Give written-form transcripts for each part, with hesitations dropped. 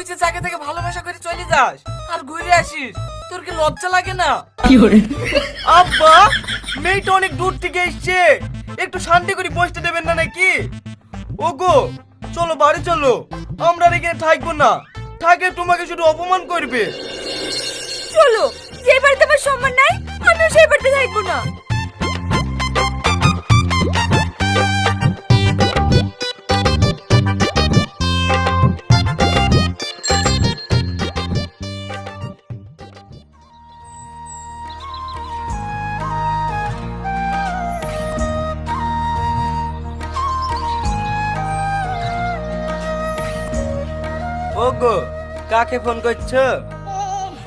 তুই যে জায়গা থেকে ভালোবাসা করে চলে যাস আর ঘুরে আসিস, তোর কি লজ্জা লাগে না? আব্বা, মেয়েটা অনেক দূর থেকে এসছে, একটু শান্তি করে বসতে দেবেন না নাকি? ওগো চলো বাড়ি চলো, আমরা আর এখানে থাকবো না, থাকলে তোমাকে শুধু অপমান করবে। চলো, যে বাড়িতে আমার সম্মান নাই আমিও সেই বাড়িতে থাকবো না। ওগো কাকে ফোন করছো?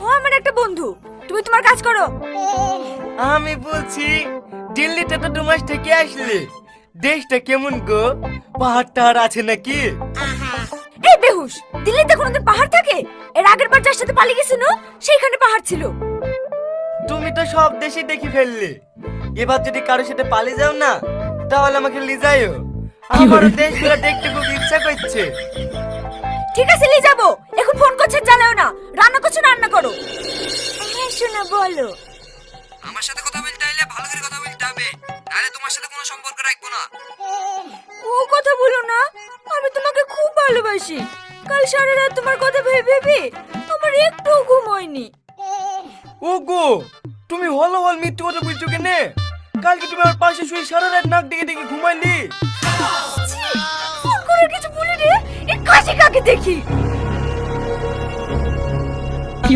ও আমার একটা বন্ধু, তুমি তোমার কাজ করো। আমি বলছি দিল্লিতে তো 2 মাস থেকে আসলে, দেশটা কেমন গো? পাহাড় টাহাড় আছে নাকি? এই বেহুশ, দিল্লিতে কোনোদিন পাহাড় থাকে? এর আগের বার যার সাথে পালিয়ে গেছিল সেইখানে পাহাড় ছিল। তুমি তো সব দেশে দেখি ফেললে, এবার যদি কারোর সাথে পালিয়ে যাও না তাহলে আমাকে নিয়ে যাইও, আমার দেশগুলো দেখতে খুব ইচ্ছা করছে। ঠিক আছে, নিয়ে যাবো। এখন ফোন করছে জ্বালাও না, রান্না করছো রান্না করো। হ্যাঁ শোনা বলো। আমার সাথে কথা বলতে হলে ভালো করে কথা বলতে হবে, নাহলে তোমার সাথে কোনো সম্পর্ক রাখবো না। ও কথা বলো না, আমি তোমাকে খুব ভালোবাসি। কাল সারা রাত তোমার কথা ভেবে ভেবে আমার একটু ঘুম হয়নি। ওগো তুমি হল হল মিথ্যে কথা বলছো কেনে? কালকে তুমি আমার পাশে শুয়ে সারা রাত নাক ডেকে ডেকে ঘুমাইলি। ছি, ফোন করে কিছু বলি রে, এই কাছে কাকে দেখি। কি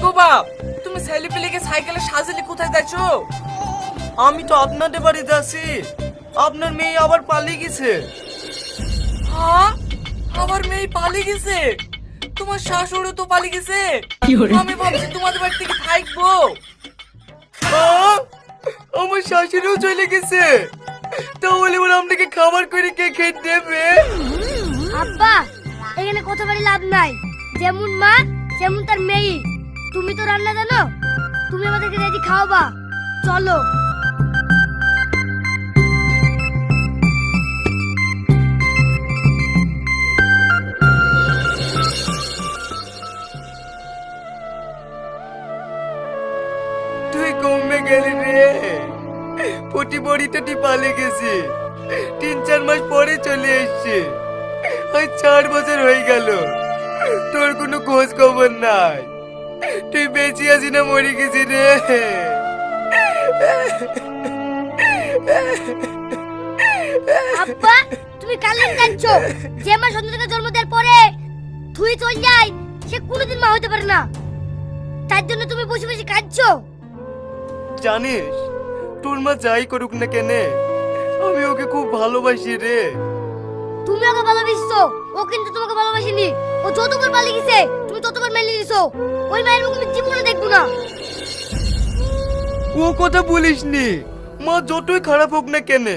গো বাপ, তুমি ছেলে পেলেকে সাইকেলে সাজালে কোথায় যাচ্ছ? আমি তো আপনাদের বাড়ি যাচ্ছি, আপনার মেয়ে আবার পালিয়ে গেছে। হ্যাঁ, আমার মেয়ে পালিয়ে গেছে? তোমার শাশুড়ি তো পালিয়ে গেছে, আমি ভাবছি তোমাদের বাড়ি থেকে থাকবো। হ্যাঁ, আমার শাশুড়িও চলে গেছে, তাহলে ওরা আপনাকে খাবার করে কে খেয়ে দেবে? আব্বা, এখানে কথা বলে লাভ নাই, যেমন মা যেমন তার মেয়ে। তুমি তো রান্না জানো, তুমি আমাদেরকে রেডি খাওয়াবা। চলো। তুই কমে গেলি রে, পটি বড়িটা পালিয়ে গেছে, 3-4 মাস পরে চলে এসছে, আজ 4 বছর হয়ে গেল, তোর কোনো খোঁজ খবর নাই। তুই বেঁচে আছি না মরে গেছি রে? আব্বা, তুমি কালেন কাঁদছো? যে আমার সন্তানকে জন্ম দেওয়ার পরে তুই চল যাই, সে কোনোদিন মা হতে পারে না। তার জন্য তুমি বসে বসে কাঁদছো। জানিস তোর মা যাই করুক না কেনে, আমি ওকে খুব ভালোবাসি রে। তুমি ওকে ভালোবাসছো, ও কিন্তু তোমাকে ভালোবাসেনি। ও যতবার পালিয়ে গেছে তুমি ততবার মেনে নিছো। ওই মায়ের মুখ আমি জীবনে দেখবো না। ও কথা বলিসনি, মা যতই খারাপ হোক না কেনে,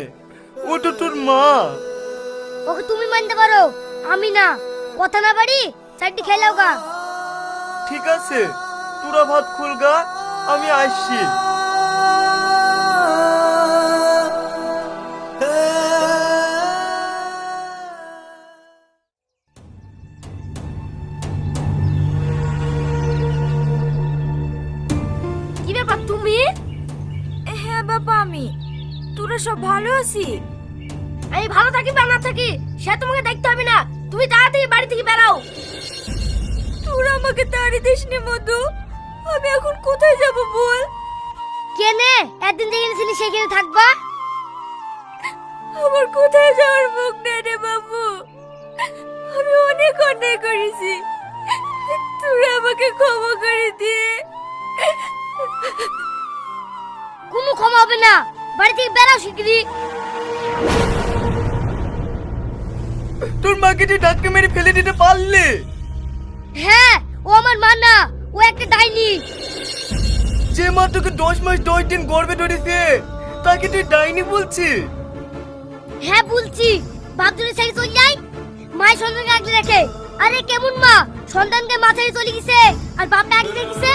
ও তো তোর মা। ওকে তুমি মানতে পারো, আমি না। কথা না বাড়ি চারটি খেলাও গা। ঠিক আছে, তোরা ভাত খুলগা, আমি আসছি। কি ব্যাপার তুমি? হ্যাঁ বাবা, আমি। তোরা সব ভালো আছি? আমি ভালো থাকি বা না থাকি সে তোমাকে দেখতে হবে না। তুমি তাড়াতাড়ি বাড়ি থেকে বেরাও। তোরা আমাকে তাড়ি দিসনি মধু, আমি এখন কোথায় যাব বল? কেনে একদিন যেখানে ছিলি সেখানে থাকবা? আমার কোথায় যাওয়ার মুখ নেই রে বাবু, আমি অনেক অন্যায় করেছি, তোরা আমাকে ক্ষমা করে দিয়ে। কোনো ক্ষমা হবে না, বাড়ি থেকে বেরাও শিগগিরই। তোর মাকে তুই ধাক্কা মেরে ফেলে দিতে পারলে? হ্যাঁ, ও আমার মা না, ও একটা ডাইনি। যে মা তোকে 10 মাস 10 দিন গর্ভে ধরেছে তাকে তুই ডাইনি বলছিস? হ্যাঁ বলছি। বাপজনের সাইড চল যাই, মায়ের সন্তানকে আগলে রাখে। আরে কেমন মা, সন্তানকে মাথায় চলে গেছে আর বাপটা আগে গেছে।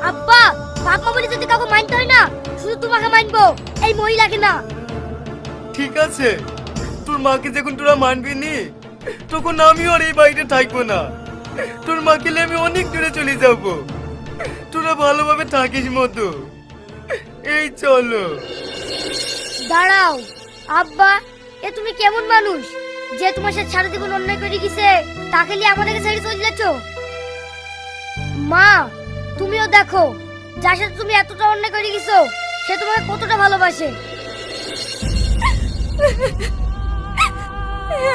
আব্বা, বাপ মা বলে যদি কাউকে মানতে হয় না, শুধু তোমাকে মানবো, এই মহিলাকে না। ঠিক আছে, তোর মাকে যখন তোরা মানবি নি, তখন আমিও আর এই বাড়িতে থাকবো না। তোর মাকে নিয়ে আমি অনেক দূরে চলে যাব। তোরা ভালোভাবে থাকিস মতো। এই চলো। দাঁড়াও আব্বা, এ তুমি কেমন মানুষ যে তোমার সাথে সারা জীবন অন্যায় করে গেছে, তাকে নিয়ে আমাদেরকে ছেড়ে চলে যাচ্ছ? মা, তুমিও দেখো, যার সাথে তুমি এতটা অন্যায় করে গেছো সে তোমাকে কতটা ভালোবাসে।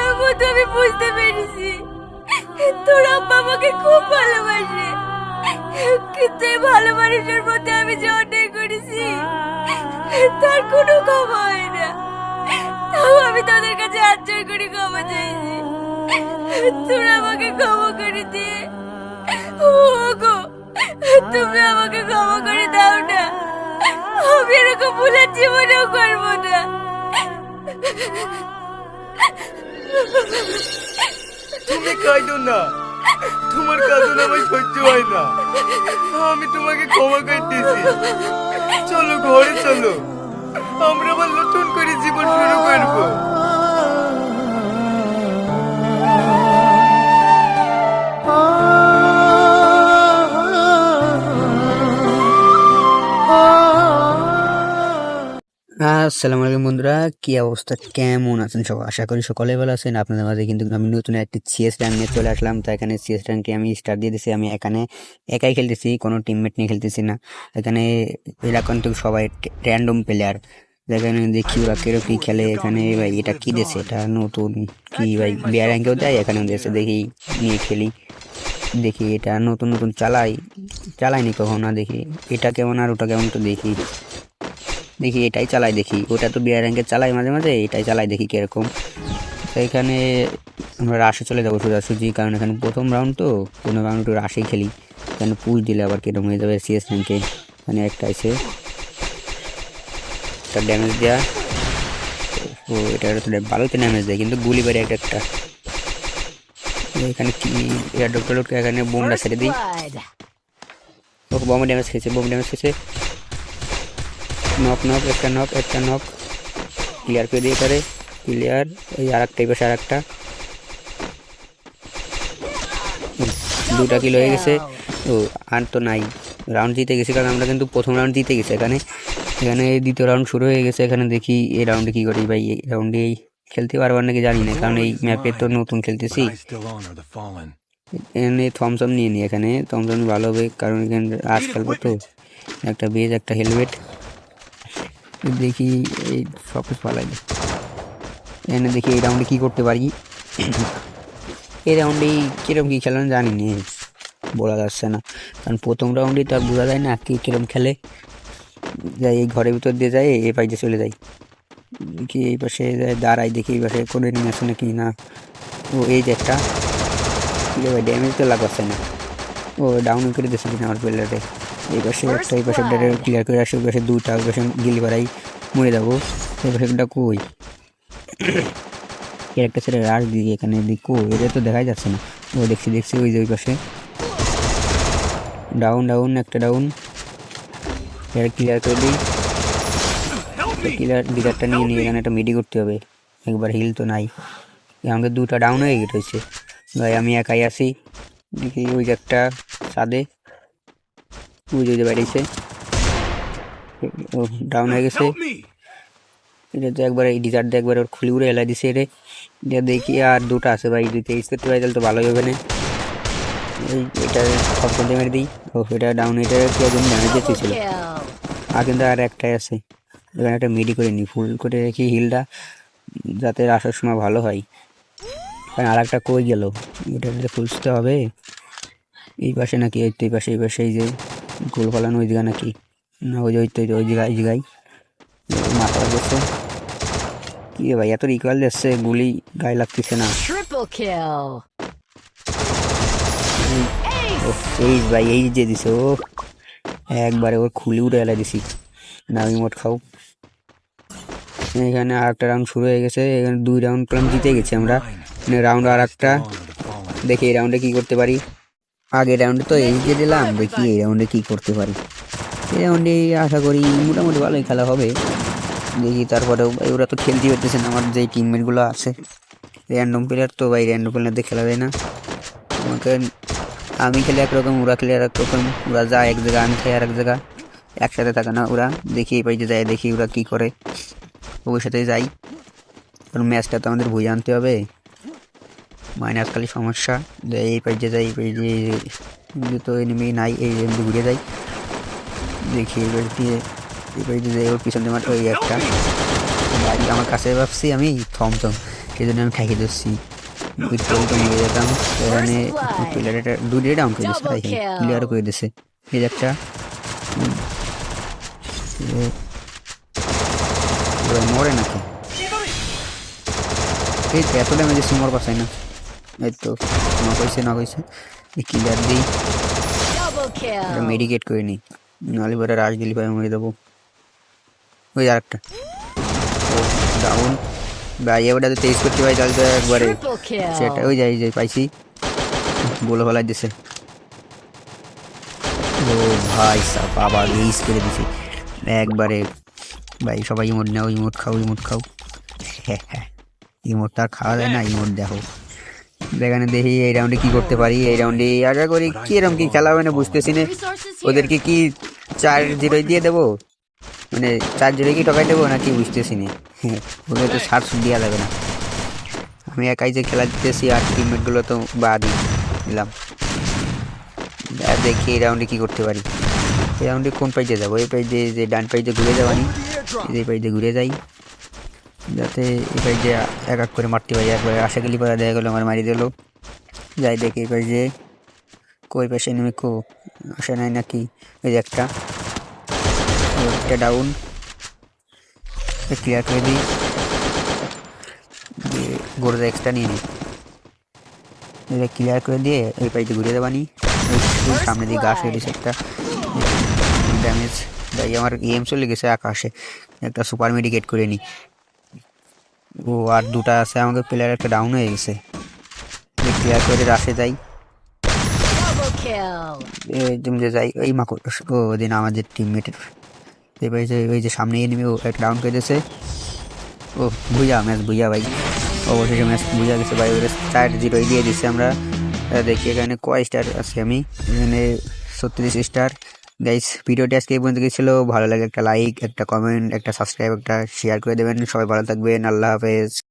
এমন তো আমি বুঝতে পেরেছি তোর আব্বা আমাকে খুব ভালোবাসে, কিন্তু এই ভালোবাসার মধ্যে আমি যে অন্যায় করেছি তার কোনো ক্ষমা হয় না। তাও আমি তাদের কাছে হাত জোর করে ক্ষমা চাইছি, তোরা আমাকে ক্ষমা করে দিয়ে। ওগো, তুমি আমাকে ক্ষমা করে দাও না, আমি এরকম ভুলের জীবনেও করবো না। তুমি কাঁদো না, তোমার কাঁদন আমার সহ্য হয় না। আমি তোমাকে ক্ষমা করে দিয়েছি। চলো ঘরে চলো, আমরা আবার নতুন করে জীবন শুরু করবো। আসসালামু আলাইকুম বন্ধুরা, কি অবস্থা, কেমন আছেন সব? আশা করি সকলে ভালো আছেন। আপনাদের মাঝে কিন্তু আমি নতুন একটি সিএস র্যাঙ্ক নিয়ে চলে আসলাম। তো এখানে সিএস র্যাঙ্কে আমি স্টার্ট দিয়ে দিয়েছি। আমি এখানে একাই খেলতেছি, কোনো টিমমেট নিয়ে খেলতেছি না। এখানে এলাকান থেকে সবাই র্যান্ডম প্লেয়ার। যেখানে দেখি ওরা কেউ কি খেলে। এখানে ভাই এটা কি দিয়েছে, এটা নতুন কি ভাই, বিয়ার র্যাঙ্কেও দেয়, এখানেও দিয়েছে। দেখি নিয়ে খেলি, দেখি এটা নতুন নতুন চালাইনি কখনো, দেখি এটা কেমন আর ওটা কেমন, তো দেখি এটাই চালাই, দেখি ওটা তো বিয়ার র্যাঙ্কে চালাই মাঝে মাঝে, এটাই চালাই, দেখি কিরকম। তো এখানে আমরা রাশে চলে যাবো সোজাসুজি, কারণ এখানে প্রথম রাউন্ড তো, কোনো রাউন্ড একটু রাশেই খেলি। এখানে পুশ দিলে আবার কিরকম হয়ে যাবে সিএস র্যাঙ্কে। এখানে একটা আছে, একটা ড্যামেজ দেওয়া, ও এটা ভালোতে ড্যামেজ দেয়, কিন্তু গুলি বাড়ি একটা। এখানে কি ডক্টর এখানে বোমটা ছেড়ে দিই, ওকে বোমে ড্যামেজ খেয়েছে। নক একটা নক ক্লিয়ার করে দিয়ে পারে, ক্লিয়ার। এই আর একটা, এই পাশে আর একটা, দুটা কিল হয়ে গেছে। ও আর তো নাই, রাউন্ড জিতে গেছি, কারণ আমরা কিন্তু প্রথম রাউন্ড জিতে গেছি। এখানে দ্বিতীয় রাউন্ড শুরু হয়ে গেছে। এখানে দেখি এই রাউন্ডে কি করি ভাই, এই রাউন্ডে খেলতে পারবার নাকি জানি না, কারণ এই ম্যাপে তো নতুন খেলতেছি। এখানে থমসম নিয়ে নিই, এখানে থমসম ভালো হবে, কারণ এখানে রাশ খেলবো তো। একটা বেজ, একটা হেলমেট, দেখি এই সব কিছু পালাই। এখানে দেখি এই রাউন্ডে কী করতে পারি। এই রাউন্ডেই কীরকম কী খেলেন জানি নি, বলা যাচ্ছে না, কারণ প্রথম রাউন্ডেই তো আর বোঝা যায় না কি কীরকম খেলে। যাই এই ঘরের ভিতর দিয়ে যায়, এই পাশে চলে যাই, দেখি এই পাশে দাঁড়াই, দেখি এই পাশে কোনো এনিমি আছে নাকি না। ও এই যে একটা ভাই, ড্যামেজ তো লাগাচ্ছে না, ও ডাউন করে দিচ্ছে কিনা আমার প্লেয়ারে। এই পাশে একটা, এই পাশে ক্লিয়ার করে আসে, ওই পাশে দুটা, ওই পাশে গিলি বাড়াই মরে যাবো। এই পাশে একটা কই এর একটা ছেলে রাশ দিয়ে, এখানে কো এটা তো দেখাই যাচ্ছে না। ও দেখছি ওই যে ওই পাশে ডাউন একটা ডাউন, এর ক্লিয়ার করে দিই। ক্লিয়ারটা নিয়ে এখানে একটা মিডি করতে হবে, একবার হিল তো নাই, আমাদের দুটা ডাউন হয়ে গেছে ভাই। আমি একাই আছি, দেখি ওই যে একটা সাদে, ওই যে বেরিয়েছে, ও ডাউন হয়ে গেছে। এটা তো একবার এই ডিজার্ট দিয়ে একবার ওর খুলি উড়ে এলাই দিছে রে। এটা দেখি আর দুটো আছে ভাই, যদি তেইশ করতে পারি তাহলে তো ভালোই হবে না। এটা সব করতে মেরে দিই। ও এটা ডাউন, এটা কি একজন ড্যামেজ দিচ্ছিল, আর কিন্তু আর একটাই আছে। এখানে একটা মিডি করে নিই, ফুল করে রেখি হিলটা, যাতে আসার সময় ভালো হয়। কারণ আর একটা কই গেল, এটা খুঁজতে হবে। এই পাশে নাকি, এই পাশে এই যে গোল ফলানো ওই জায়গা নাকি, না ওই জায়গায় মাথা লাগছে। কি ভাই এত রিকোয়েল দিচ্ছে, গুলি গায়ে লাগতেছে না। এই ভাই এই যে দিছে, ও একবারে ওর খুলি উঠে এলাই দিছি না, রিমোট খাও। এখানে আর একটা রাউন্ড শুরু হয়ে গেছে, এখানে 2 রাউন্ড প্লাম জিতে গেছি আমরা। রাউন্ড আর একটা, দেখি এই রাউন্ডে কি করতে পারি। আগের রাউন্ডে তো এই যে দিলাম, দেখি এই রাউন্ডে কি করতে পারি। এই রাউন্ডে আশা করি মোটামুটি ভালোই খেলা হবে। দেখি তারপরেও ভাই ওরা তো খেলতেই পারতেছে না, আমার যেই টিমমেটগুলো আছে র্যান্ডম প্লেয়ার, তো ভাই র্যান্ডম প্লেয়ার দিয়ে খেলা যায় না। আমাকে আমি খেলে একরকম, ওরা খেলে আর একরকম, ওরা যায় এক জায়গা, আমি খাই আর এক জায়গা, একসাথে থাকে না ওরা। দেখি এই পাইতে যায়, দেখি ওরা কি করে, ওর সাথে যাই। কারণ ম্যাচটা তো আমাদের বুঝে আনতে হবে, মাইনাস খালি সমস্যা। যে এই পাইতে যাই, এই পাইতে তো এনিমি নাই, এই এমনি ঘুরে যাই। দেখি এই পাইতে যাই, ওর পিছন দিয়ে ওই একটা গাড়ি আমার কাছে ভাবছি আমি থমথম, সেই জন্য আমি ঠেকে ধরছি, তো মরে যেতাম। এখানে প্লেয়ারটা দুটোই ডাউন করে দিচ্ছে, প্লেয়ারও করে দিচ্ছে। এই যে একটা মরে নাকি, এই তো এত ড্যামেজ দিচ্ছি, মর পাচ্ছি না। এই তো নক হয়েছে ক্লিয়ার দিই, মেডিকেট করে নিই, নাহলে পরে রাশ দিলি পাই মরে দেবো। ওই আর একটা ডাউন ভাই, এবারটা তো তেইশ করতে পারি তাহলে তো একবারে সেটা ওই যাই পাইছি, বলে ফেলাই দিছে। ও ভাই সাব আবার রিস করে দিছে একবারে। ভাই সবাই ইমোট নাও, ইমোট খাও। হ্যাঁ ইমোটটা আর খাওয়া যায় না, ইমোট দেখো। এখানে দেখি এই রাউন্ডে কি করতে পারি। এই রাউন্ডে আশা করি কিরকম কি খেলা হবে না বুঝতেছি না। ওদেরকে কি 4-0 দিয়ে দেবো, মানে 4-0 কি ঠকাই দেবো নাকি বুঝতেছি না। ওদের তো ছাড় দেওয়া যাবে না, আমি একাই যে খেলা দিতেছি আর টিমমেটগুলো তো বাদই দিলাম। দেখি এই রাউন্ডে কি করতে পারি। এই রাউন্ডে কোন পাইজে যাবো, এই পাইজে যে ডান পাইজে ঘুরে যাবানি, এই পাইজে ঘুরে যাই, যাতে এই পাইজে এক এক করে মারতে পারি। একবারে আশা গেলি পরে দেখা গেলো আমার মারি দিল। যাই দেখি এই পাইজে কই পাশে নেমে আসে নাই নাকি। এই যে একটা ডাউন, ক্লিয়ার করে দিই, গোড়া এক্সট্রা নিয়ে নিই, ক্লিয়ার করে দিয়ে এই পাইতে ঘুরিয়ে দেবানি। সামনে দিয়ে গাছ হয়ে গেছে একটা ড্যামেজ, তাই আমার এম চলে গেছে আকাশে। একটা সুপার মেডিকেট করে নিই। ও আর দুটা আছে আমাদের প্লেয়ার, একটা ডাউন হয়ে গেছে, ক্লিয়ার করে রাশে যাই। যাই ওই মাকড়, ও দিন আমাদের টিমমেটের ওই যে সামনে এনিমি, ও একটা ডাউন করে দিয়েছে। ও ম্যাচ ভুইয়া ভাই, অবশেষে ম্যাচ বুঝা গেছে ভাই। ওরা 4-0 দিয়ে দিচ্ছে আমরা। দেখি এখানে কয় স্টার আছে, আমি এখানে 36 স্টার। গাইস ভিডিওটি আজকে এই পর্যন্ত গেছিলো, ভালো লাগে একটা লাইক, একটা কমেন্ট, একটা সাবস্ক্রাইব, একটা শেয়ার করে দেবেন। সবাই ভালো থাকবেন, আল্লাহ হাফেজ।